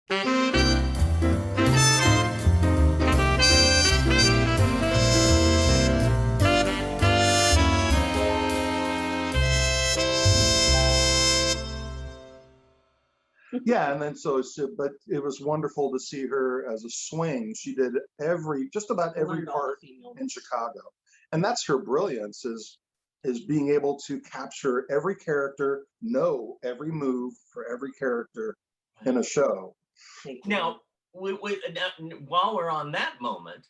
Yeah, and then but it was wonderful to see her as a swing. She did just about every part in Chicago, and that's her brilliance is being able to capture every character, know every move for every character in a show. Now, while we're on that moment,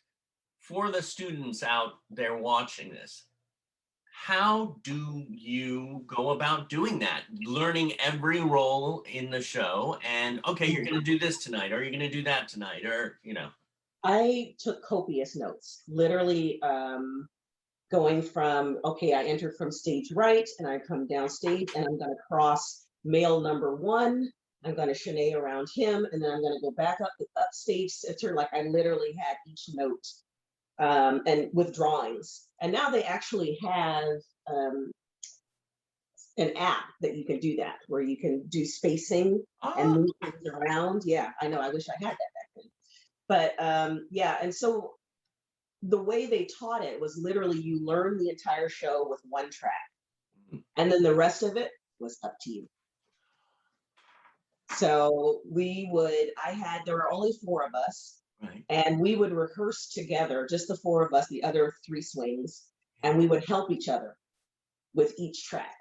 for the students out there watching this, how do you go about doing that? Learning every role in the show and, okay, you're going to do this tonight, or you're going to do that tonight, or, I took copious notes, literally going from, okay, I entered from stage right and I come down stage and I'm going to cross male number one. I'm going to chalet around him, and then I'm going to go back up stage center. Like I literally had each note and with drawings. And now they actually have an app that you can do that, where you can do spacing and move things around. Yeah, I know. I wish I had that back then. But yeah, and so the way they taught it was literally you learn the entire show with one track, and then the rest of it was up to you. So there were only 4 of us, right, and we would rehearse together, just the 4 of us, the other 3 swings, and we would help each other with each track.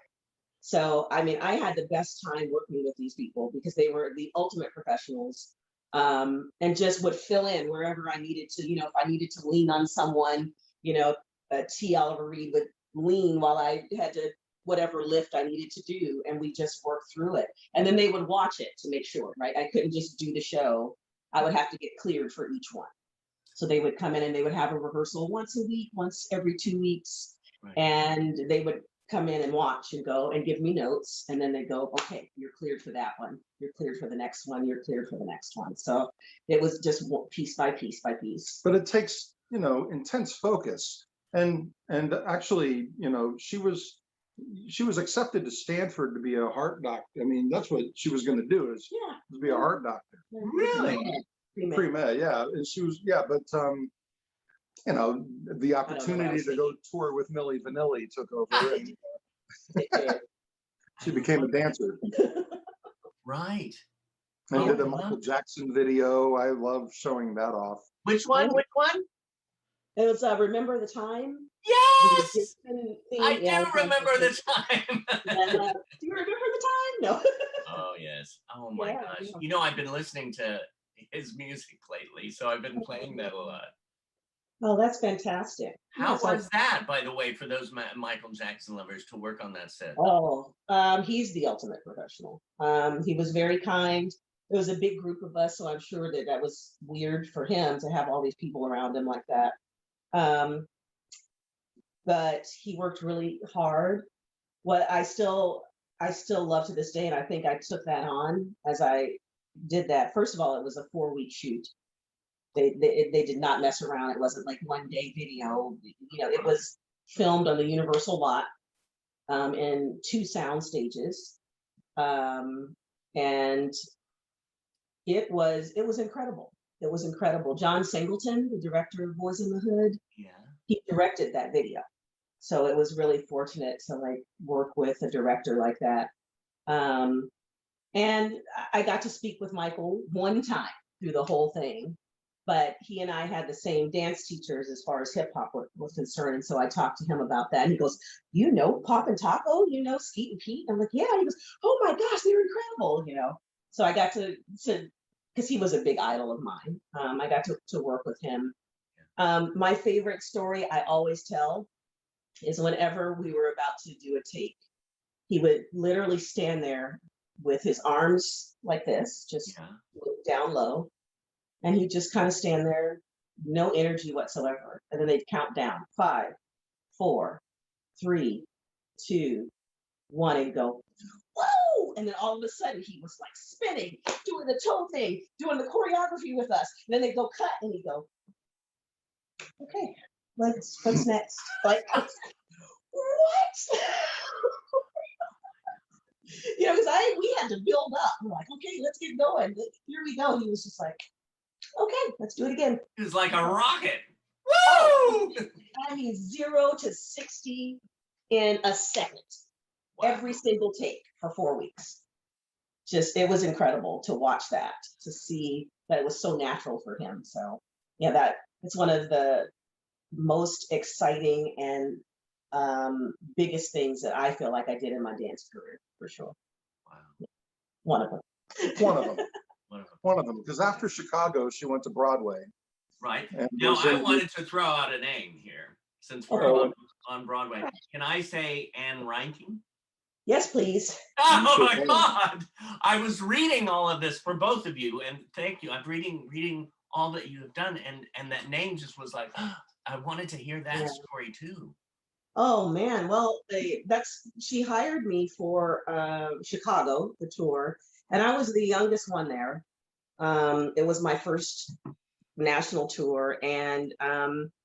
So, I mean, I had the best time working with these people because they were the ultimate professionals, and just would fill in wherever I needed to. If I needed to lean on someone, T. Oliver Reed would lean while I had to whatever lift I needed to do, and we just worked through it. And then they would watch it to make sure, right? I couldn't just do the show. I would have to get cleared for each one. So they would come in and they would have a rehearsal once a week, once every 2 weeks, right. And they would come in and watch and go and give me notes, and then they go, okay, you're cleared for that one, you're cleared for the next one, you're cleared for the next one. So it was just piece by piece by piece. But it takes intense focus, and actually she was accepted to Stanford to be a heart doctor. I mean, that's what she was going to do is to be a heart doctor. Really? Pre-med, yeah. And she was, but the opportunity to go tour with Milli Vanilli took over, and she became a dancer. Right. I did a Michael Jackson video. I love showing that off. Which one? It was Remember the Time? Yes! I do remember the time. Do you remember the time? No. Oh, yes. Oh, my gosh. I've been listening to his music lately, so I've been playing that a lot. Oh, that's fantastic. How was that, by the way, for those Michael Jackson lovers to work on that set? Oh, he's the ultimate professional. He was very kind. It was a big group of us, so I'm sure that was weird for him to have all these people around him like that. But he worked really hard. What I still love to this day, and I think I took that on as I did that. First of all, it was a 4-week shoot. They did not mess around. It wasn't like 1-day video. It was filmed on the Universal lot in 2 sound stages, and it was incredible. It was incredible. John Singleton, the director of Boys in the Hood, he directed that video. So it was really fortunate to work with a director like that. And I got to speak with Michael one time through the whole thing, but he and I had the same dance teachers as far as hip hop was concerned. And so I talked to him about that. And he goes, Pop and Taco, Skeet and Pete? I'm like, yeah. He goes, oh my gosh, they're incredible, So I got to because he was a big idol of mine. I got to work with him. My favorite story I always tell is whenever we were about to do a take, he would literally stand there with his arms like this, just down low. And he'd just kind of stand there, no energy whatsoever. And then they'd count down 5, 4, 3, 2, 1, and go, whoa! And then all of a sudden he was spinning, doing the toe thing, doing the choreography with us. And then they'd go cut, and he'd go, okay, what's next? What? You know, because we had to build up. We're like, okay, let's get going. Here we go. He was just like, okay, let's do it again. It was like a rocket. Oh, Woo! I mean, 0 to 60 in a second, Wow. every single take for 4 weeks. Just, it was incredible to watch that, to see that it was so natural for him. So yeah, it's one of the most exciting and biggest things that I feel like I did in my dance career, for sure. Wow. One of them. One of them. One of them. One of them. Because after Chicago, she went to Broadway. Right. And Now, was I in- wanted to throw out a name here since we're Oh. on Broadway. Can I say Anne Reinking? Yes, please. Oh Sure my can. God. I was reading all of this for both of you, and thank you. I'm reading all that you have done, and that name just was like, I wanted to hear that Yeah. story too. Oh man, well, she hired me for Chicago, the tour, and I was the youngest one there. It was my first national tour, and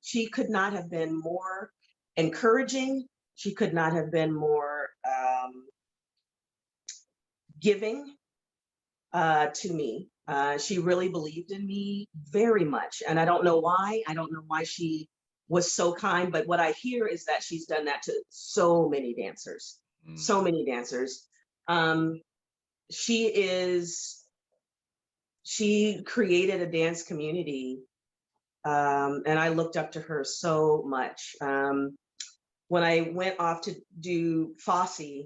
she could not have been more encouraging. She could not have been more giving to me. She really believed in me very much, and I don't know why. I don't know why she was so kind, but what I hear is that she's done that to so many dancers, so many dancers. She created a dance community, and I looked up to her so much. When I went off to do Fosse,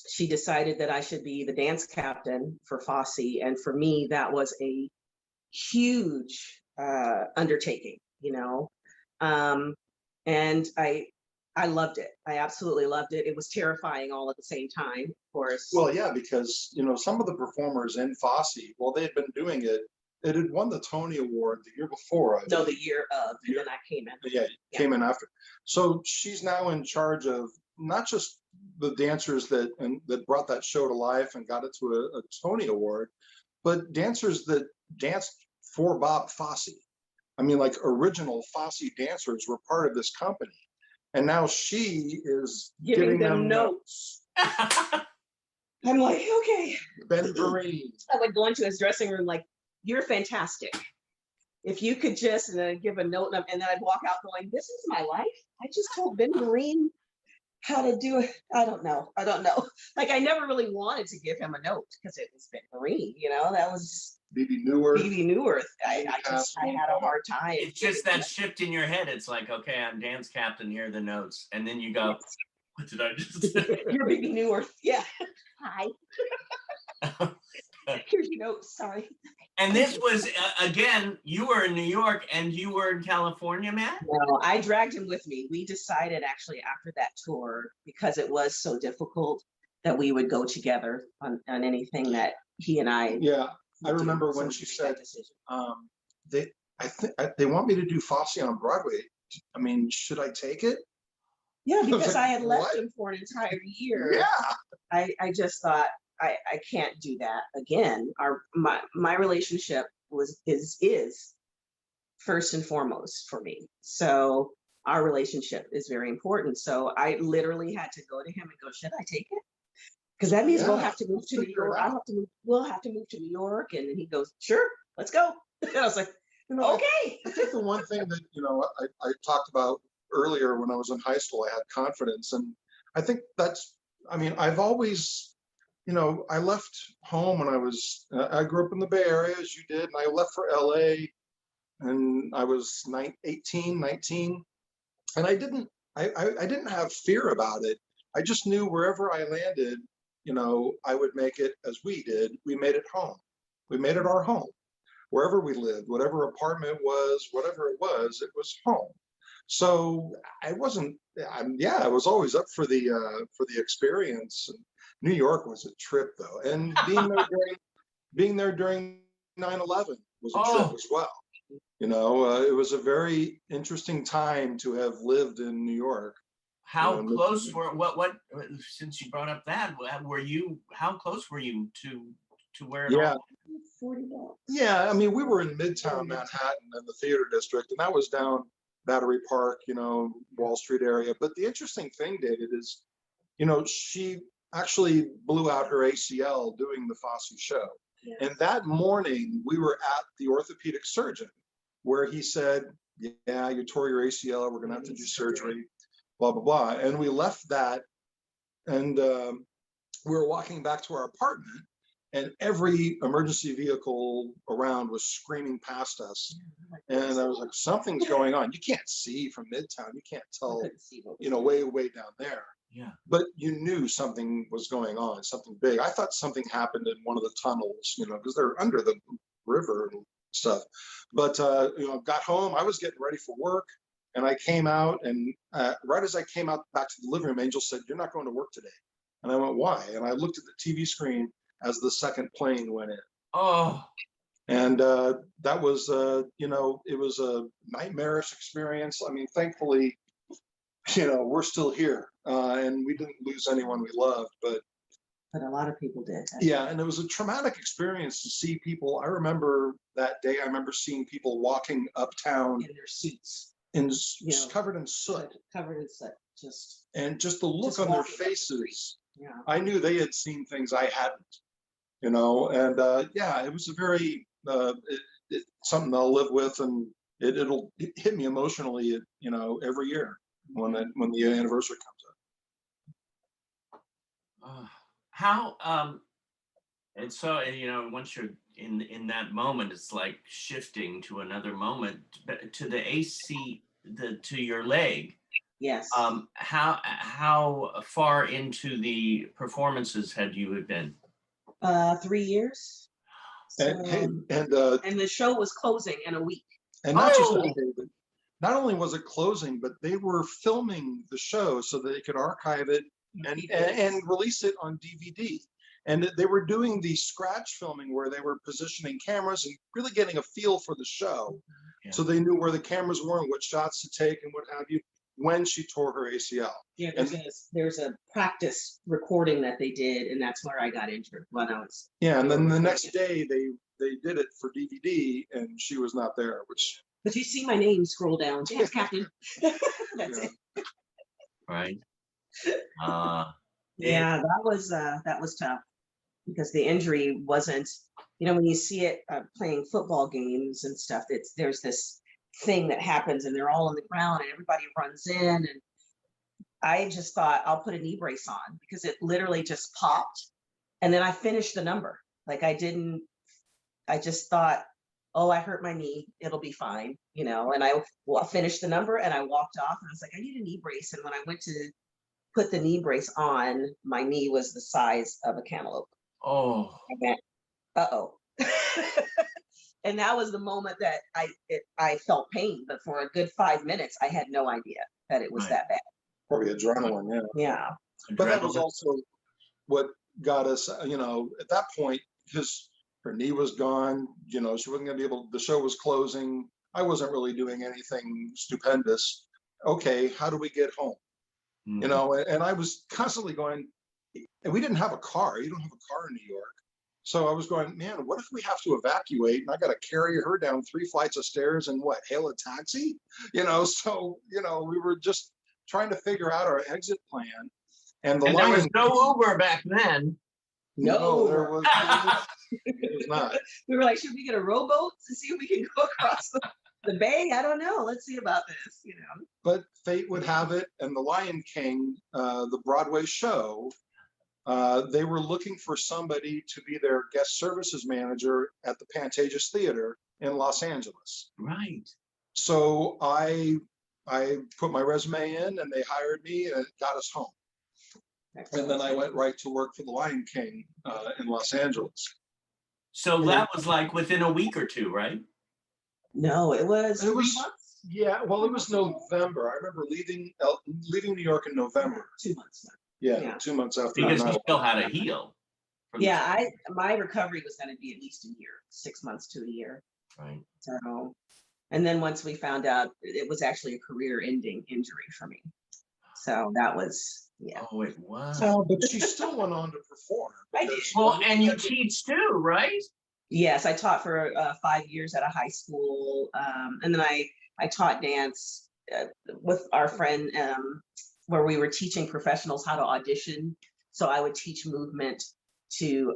she decided that I should be the dance captain for Fosse, and for me, that was a huge undertaking, you know. And I loved it. I absolutely loved it. It was terrifying all at the same time, of course. Well, yeah, because some of the performers in Fosse, well, they had been doing it. It had won the Tony Award the year before. No, the year of, and then I came in. Yeah, came in after. So she's now in charge of not just the dancers that brought that show to life and got it to a Tony Award, but dancers that danced for Bob Fosse. I mean, like original Fosse dancers were part of this company. And now she is giving them notes. I'm like, okay. Ben Vereen. I would go into his dressing room like, you're fantastic. If you could just give a note, and then I'd walk out going, this is my life. I just told Ben Vereen how to do it. I don't know. Like, I never really wanted to give him a note because it was Ben Vereen, that was BB Newirth. I had a hard time. It's just that shift in your head. It's like, okay, I'm dance captain, here are the notes. And then you go, what did I just say? You're BB Newirth. Yeah. Hi. Here's your notes. Sorry. And this was, again, you were in New York and you were in California, Matt? No, I dragged him with me. We decided actually after that tour, because it was so difficult, that we would go together on anything that he and I. Yeah, I remember when she said, they want me to do Fosse on Broadway. I mean, should I take it? Yeah, because I had left what? him for an entire year. Yeah. I just thought, I can't do that again. My relationship is first and foremost for me. So our relationship is very important. So I literally had to go to him and go, should I take it? Because that means we'll have to move to New York. We'll have to move to New York. And then he goes, sure, let's go. And I was like, okay. I think the one thing that, I talked about earlier when I was in high school, I had confidence. And I think I've always, I left home when I grew up in the Bay Area, as you did, and I left for LA and I was 18, 19. And I didn't have fear about it. I just knew wherever I landed, I would make it as we did. We made it home. We made it our home. Wherever we lived, whatever apartment was, whatever it was home. So I was always up for the experience. New York was a trip though. And being there during 9/11 was a trip as well. It was a very interesting time to have lived in New York. How close were since you brought up that, how close were you to where it all 40 bucks. Yeah, I mean, we were in Midtown Manhattan in the theater district, and that was down Battery Park, Wall Street area. But the interesting thing, David, is, she actually blew out her ACL doing the Fosse show. Yeah. And that morning we were at the orthopedic surgeon where he said, yeah, you tore your ACL. We're going to have to do surgery, blah, blah, blah. And we left that, and we were walking back to our apartment, and every emergency vehicle around was screaming past us. And I was like, something's going on. You can't see from Midtown. You can't tell, way, way down there. Yeah. But you knew something was going on, something big. I thought something happened in one of the tunnels, because they're under the river and stuff. But, got home, I was getting ready for work, and I came out, and right as I came out back to the living room, Angel said, "You're not going to work today." And I went, "Why?" And I looked at the TV screen as the second plane went in. Oh. And that was, it was a nightmarish experience. I mean, thankfully, we're still here, and we didn't lose anyone we loved, but a lot of people did. Yeah, and it was a traumatic experience to see people. I remember that day. I remember seeing people walking uptown in their suits, just covered in soot, and just the look on their faces. Yeah, I knew they had seen things I hadn't, and it was a very something I'll live with, and it'll hit me emotionally, every year when the anniversary comes up. How and so once you're in that moment, it's like shifting to another moment, to the AC, to your leg. Yes. How far into the performances had you been? 3 years. And the show was closing in a week. And not just that, David. Not only was it closing, but they were filming the show so that they could archive it and release it on DVD. And they were doing the scratch filming where they were positioning cameras and really getting a feel for the show. Yeah. So they knew where the cameras were and what shots to take and what have you when she tore her ACL. Yeah, there's a practice recording that they did, and that's where I got injured when I was. Yeah, and then the next day they did it for DVD, and she was not there, which. But you see my name scroll down, dance captain. That's it. Right. Yeah, that was tough because the injury wasn't. When you see it playing football games and stuff, there's this thing that happens, and they're all on the ground, and everybody runs in, and I just thought I'll put a knee brace on because it literally just popped, and then I finished the number. Like I just thought, oh, I hurt my knee, it'll be fine, and I finished the number and I walked off, and I was like, I need a knee brace. And when I went to put the knee brace on, my knee was the size of a cantaloupe. Oh. I went, uh-oh. And that was the moment that I felt pain, but for a good 5 minutes, I had no idea that it was that bad. Probably adrenaline, yeah. But that was also what got us, at that point, because her knee was gone, she wasn't gonna be able, the show was closing. I wasn't really doing anything stupendous. Okay, how do we get home? Mm-hmm. And I was constantly going, and we didn't have a car. You don't have a car in New York. So I was going, man, what if we have to evacuate and I got to carry her down 3 flights of stairs and hail a taxi? So, we were just trying to figure out our exit plan. And there was no Uber back then. No, there was not. We were like, should we get a rowboat to see if we can go across the bay? I don't know. Let's see about this, But fate would have it. And The Lion King, the Broadway show, they were looking for somebody to be their guest services manager at the Pantages Theater in Los Angeles. Right. So I put my resume in, and they hired me, and it got us home. Excellent. And then I went right to work for The Lion King in Los Angeles. So that was like within a week or two, right? No, it was 3 months. Yeah, well, it was November. I remember leaving New York in November. 2 months. Yeah, 2 months after. Because you still had to heal. Yeah, my recovery was going to be at least a year, 6 months to a year. Right. So, and then once we found out, it was actually a career-ending injury for me. So that was, yeah. Oh, it was. But she still went on to perform. I did. Well, and you teach too, right? Yes, I taught for 5 years at a high school, and then I taught dance with our friend where we were teaching professionals how to audition. So I would teach movement to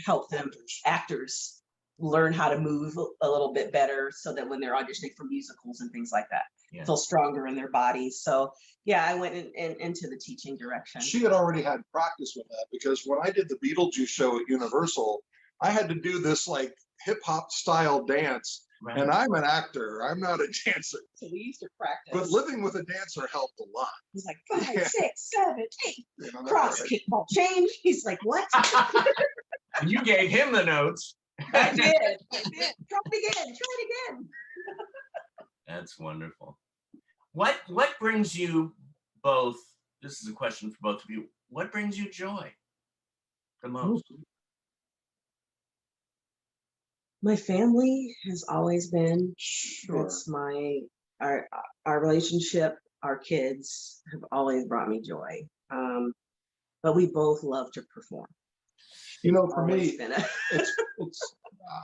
help them, actors, learn how to move a little bit better so that when they're auditioning for musicals and things like that, feel stronger in their bodies. So yeah, I went into the teaching direction. She had already had practice with that, because when I did the Beetlejuice show at Universal, I had to do this like hip hop style dance. Right. And I'm an actor, I'm not a dancer. So we used to practice. But living with a dancer helped a lot. He's like 5, 6, 7, 8. You know, cross kick ball change. He's like, what? You gave him the notes. I did. Try it again. That's wonderful. What brings you both? This is a question for both of you. What brings you joy the most? My family has always been. Sure. It's our relationship. Our kids have always brought me joy. But we both love to perform. You know, for me, it's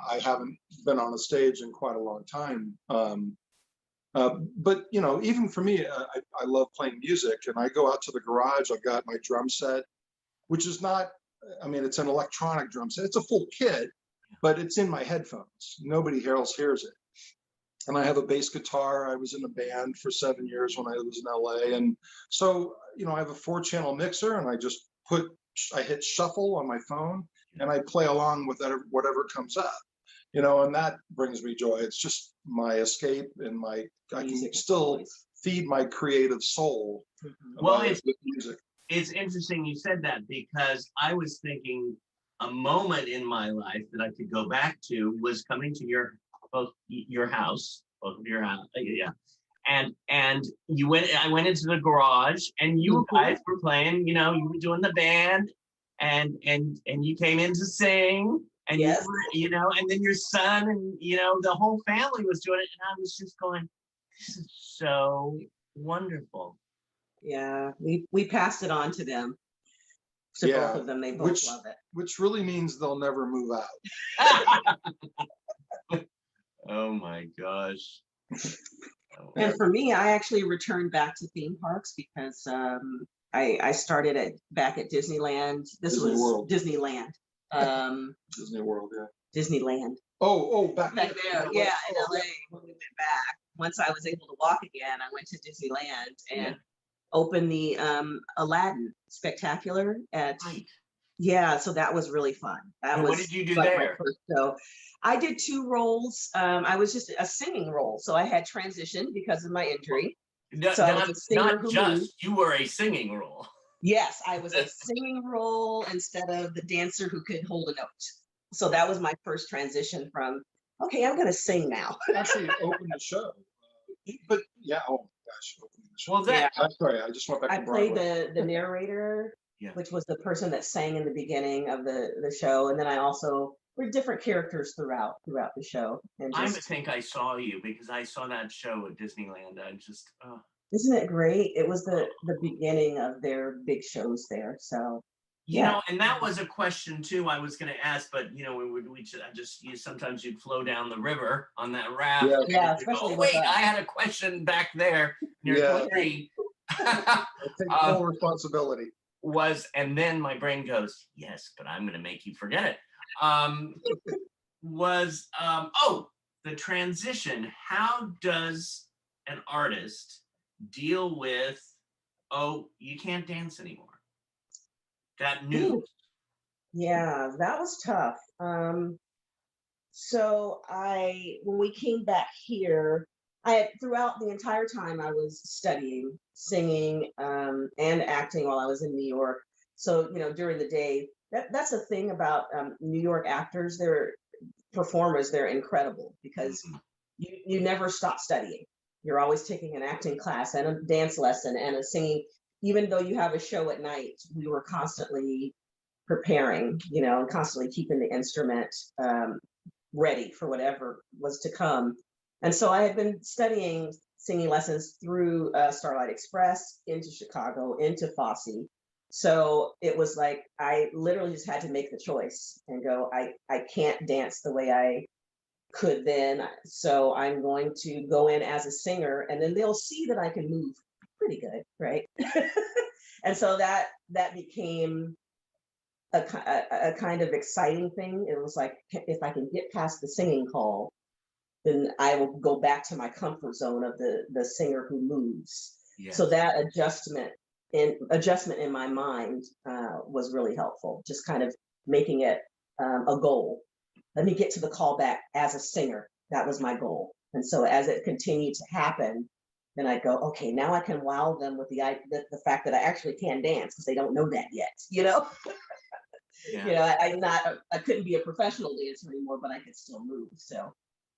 I haven't been on a stage in quite a long time. But you know, even for me, I love playing music, and I go out to the garage. I've got my drum set, which is not, I mean, it's an electronic drum set. It's a full kit, but it's in my headphones. Nobody else hears it. And I have a bass guitar. I was in a band for 7 years when I was in LA. And so, you know, I have a 4-channel mixer, and I hit shuffle on my phone, and I play along with whatever comes up, you know, and that brings me joy. It's just my escape, and I can still feed my creative soul. Well, it's music. It's interesting you said that, because I was thinking a moment in my life that I could go back to was coming to your house, both of your house, and I went into the garage, and you guys were playing, you know, you were doing the band, and you came in to sing, and you were, you know, and then your son, and you know, the whole family was doing it, and I was just going, this is so wonderful. Yeah, we passed it on to them. To both of them, they both love it. Which really means they'll never move out. Oh my gosh. And for me, I actually returned back to theme parks because I started back at Disneyland. This was World. Disneyland. Disney World, yeah. Disneyland. Oh, back there. Yeah, in LA when we went back. Once I was able to walk again, I went to Disneyland and opened the Aladdin Spectacular at. Right. Yeah, so that was really fun. What did you do there? So I did 2 roles. I was just a singing role, so I had transitioned because of my injury. So I was a singer not just you were a singing role. Yes, I was a singing role instead of the dancer who could hold a note. So that was my first transition from, okay, I'm going to sing now. Actually, open the show. But yeah, oh my gosh, open the show. Well, I'm sorry, I just went back to Broadway. I played the narrator, which was the person that sang in the beginning of the show, and then I also were different characters throughout the show. And I think I saw you because I saw that show at Disneyland. I just, isn't it great? It was the beginning of their big shows there. So you know, and that was a question too I was going to ask, but you know, sometimes you'd flow down the river on that raft. Yeah, especially wait, I had a question back there near 3. I take full responsibility. And then my brain goes, yes, but I'm going to make you forget it. The transition. How does an artist deal with, you can't dance anymore? That news. Yeah, that was tough. So when we came back here, throughout the entire time I was studying singing and acting while I was in New York. So, you know, during the day, that's the thing about New York actors. They're performers. They're incredible because you never stop studying. You're always taking an acting class and a dance lesson and a singing. Even though you have a show at night, we were constantly preparing, you know, and constantly keeping the instrument ready for whatever was to come. And so I had been studying singing lessons through Starlight Express, into Chicago, into Fosse. So it was like, I literally just had to make the choice and go, I can't dance the way I could then. So I'm going to go in as a singer, and then they'll see that I can move pretty good, right? And so that became a kind of exciting thing. It was like, if I can get past the singing call, then I will go back to my comfort zone of the singer who moves. Yes. So that adjustment in my mind was really helpful. Just kind of making it a goal. Let me get to the callback as a singer. That was my goal. And so as it continued to happen, then I go, okay, now I can wow them with the fact that I actually can dance, because they don't know that yet, you know? Yeah. You know, I couldn't be a professional dancer anymore, but I could still move. So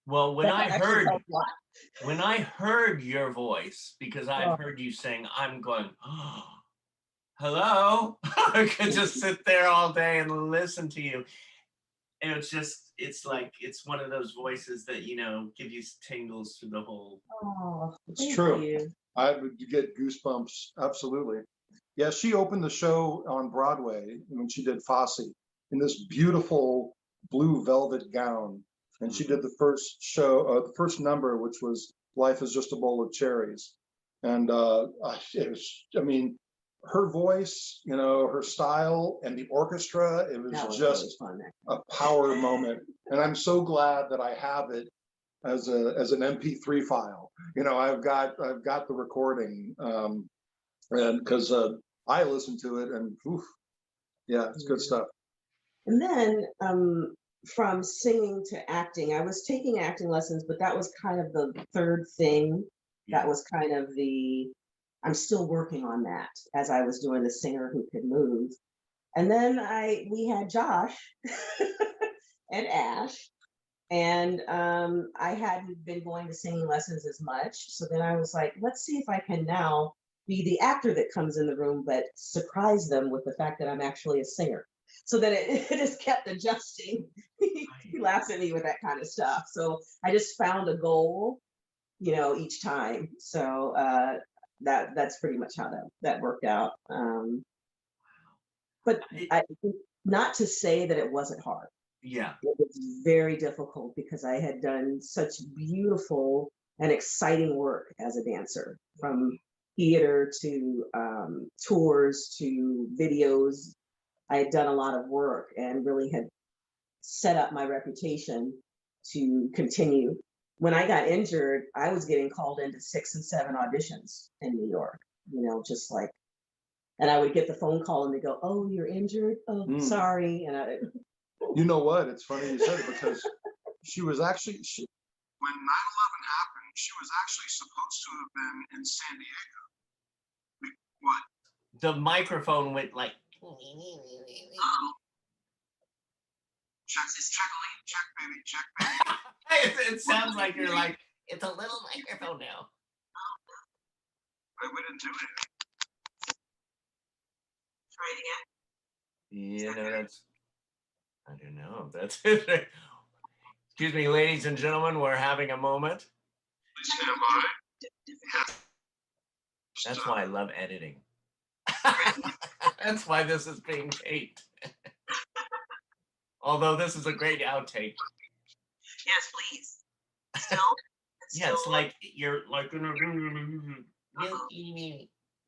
Well, when that I actually heard helped a lot. when I heard your voice, because I've Oh. heard you sing, I'm going, oh, hello. I could just sit there all day and listen to you. And it's like, it's one of those voices that, you know, give you tingles through the whole. Oh, It's thank true. you. I would get goosebumps. Absolutely. Yeah, she opened the show on Broadway when she did Fosse in this beautiful blue velvet gown. And she did the first show, the first number, which was Life is Just a Bowl of Cherries. And it was, I mean, her voice, you know, her style and the orchestra, it That was was really just fun. a power moment. And I'm so glad that I have it as an MP3 file. You know, I've got the recording, and because I listened to it, and oof, yeah, it's good stuff. And then from singing to acting, I was taking acting lessons, but that was kind of the third thing. Yeah. That was kind of I'm still working on that as I was doing the singer who could move. And then we had Josh and Ash, and I hadn't been going to singing lessons as much. So then I was like, let's see if I can now be the actor that comes in the room, but surprise them with the fact that I'm actually a singer. So that it just kept adjusting. He laughs at me with that kind of stuff. So I just found a goal, you know, each time. So that's pretty much how that worked out. But I not to say that it wasn't hard. Yeah. It was very difficult because I had done such beautiful and exciting work as a dancer, from theater to tours to videos. I had done a lot of work and really had set up my reputation to continue. When I got injured, I was getting called into 6 and 7 auditions in New York, you know, just like, and I would get the phone call and they go, oh, you're injured? Oh, sorry. And you know what? It's funny you said it, because she was actually, when 9/11 happened, she was actually supposed to have been in San Diego. What? The microphone went like. Check, baby, check, baby. It sounds like you're like, it's a little microphone now. Wait, we didn't do it. try it again. You know, I don't know. That's it. Excuse me, ladies and gentlemen, we're having a moment. Please stand by. That's why I love editing. That's why this is being taped. Although this is a great outtake. Yes, please. Still? Yeah, it's like you're like in a.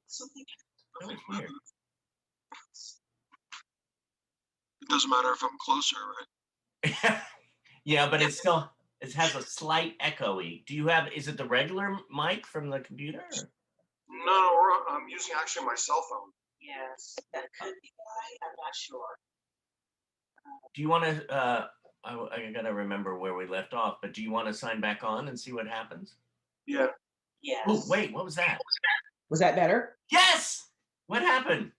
Something. That was weird. It doesn't matter if I'm closer, right? Yeah, but it has a slight echoey. Do you have? Is it the regular mic from the computer? No, I'm using actually my cell phone. Yes, that could be why. I'm not sure. Do you want to? I gotta remember where we left off. But do you want to sign back on and see what happens? Yeah. Yes. Oh wait, what was that? Was that better? Yes. What happened?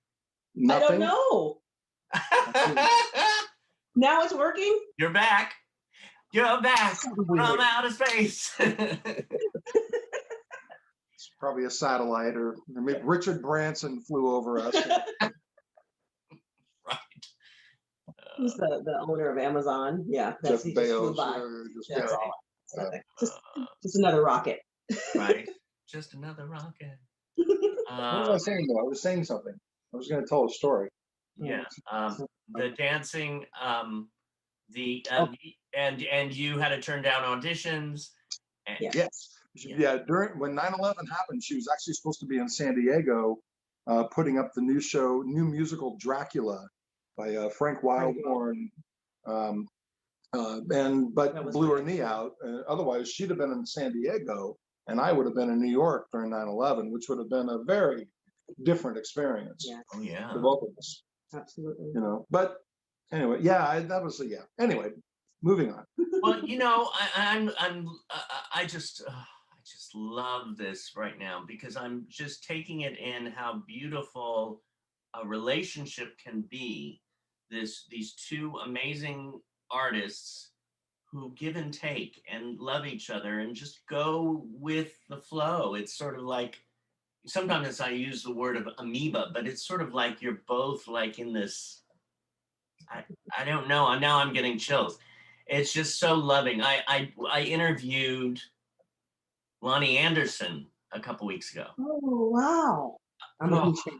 Nothing. I don't know. Now it's working? You're back. You're back from outer space. It's probably a satellite, or maybe Richard Branson flew over us. Right. Who's the owner of Amazon? Yeah, that's Jeff he just flew Bezos. by. That's all. Yeah. Just another rocket. Right. Just another rocket. What was I saying though? I was saying something. I was going to tell a story. Yeah. The dancing. And you had to turn down auditions. And Yeah. Yes. Yeah, during when 9/11 happened, she was actually supposed to be in San Diego, putting up the new musical Dracula by Frank Wildhorn, but That was blew her nice. knee out. Otherwise, she'd have been in San Diego, and I would have been in New York during 9/11, which would have been a very different experience Yes, Oh, yeah. for both of us. absolutely. You know, but anyway, yeah, that was yeah. Anyway, moving on. Well, I just love this right now because I'm just taking it in how beautiful a relationship can be. These two amazing artists who give and take and love each other and just go with the flow. It's sort of like sometimes I use the word of amoeba, but it's sort of like you're both like in this. I don't know. Now I'm getting chills. It's just so loving. I interviewed Lonnie Anderson a couple weeks ago. Oh, wow. I'm a Oh, huge fan.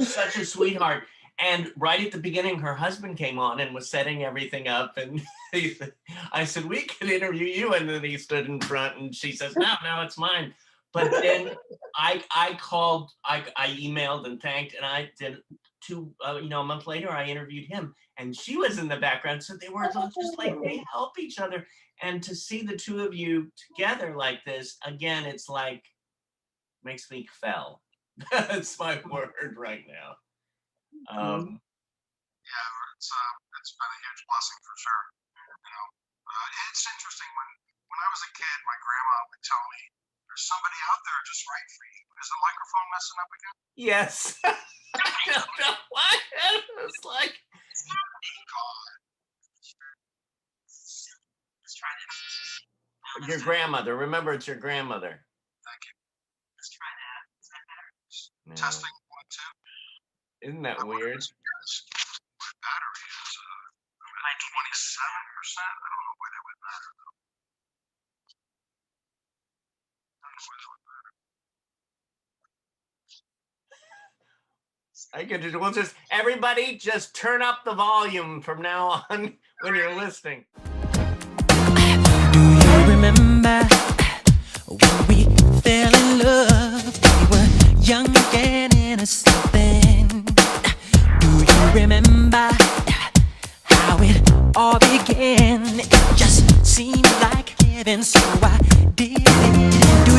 such a sweetheart. And right at the beginning, her husband came on and was setting everything up. And I said, we could interview you. And then he stood in front and she says, no, it's mine. But then I called, I emailed and thanked, and I did a month later, I interviewed him and she was in the background. So they were just like, they help each other. And to see the two of you together like this, again, it's like, makes me fell. That's my word right now. It's been a huge blessing for sure. You know, it's interesting when I was a kid, my grandma would tell me, "There's somebody out there just right for you." Is the microphone messing up again? Yes. I don't know why. It's like, your grandmother. Remember, it's your grandmother. Thank you. No. Testing 1, 2. Isn't that weird? My battery is like 27%. I don't know why that would matter though. We'll just, everybody just turn up the volume from now on when you're listening. Do you remember when we fell in love? We were young and innocent then. Do you remember how it all began? It just seemed like heaven, so I did it. Do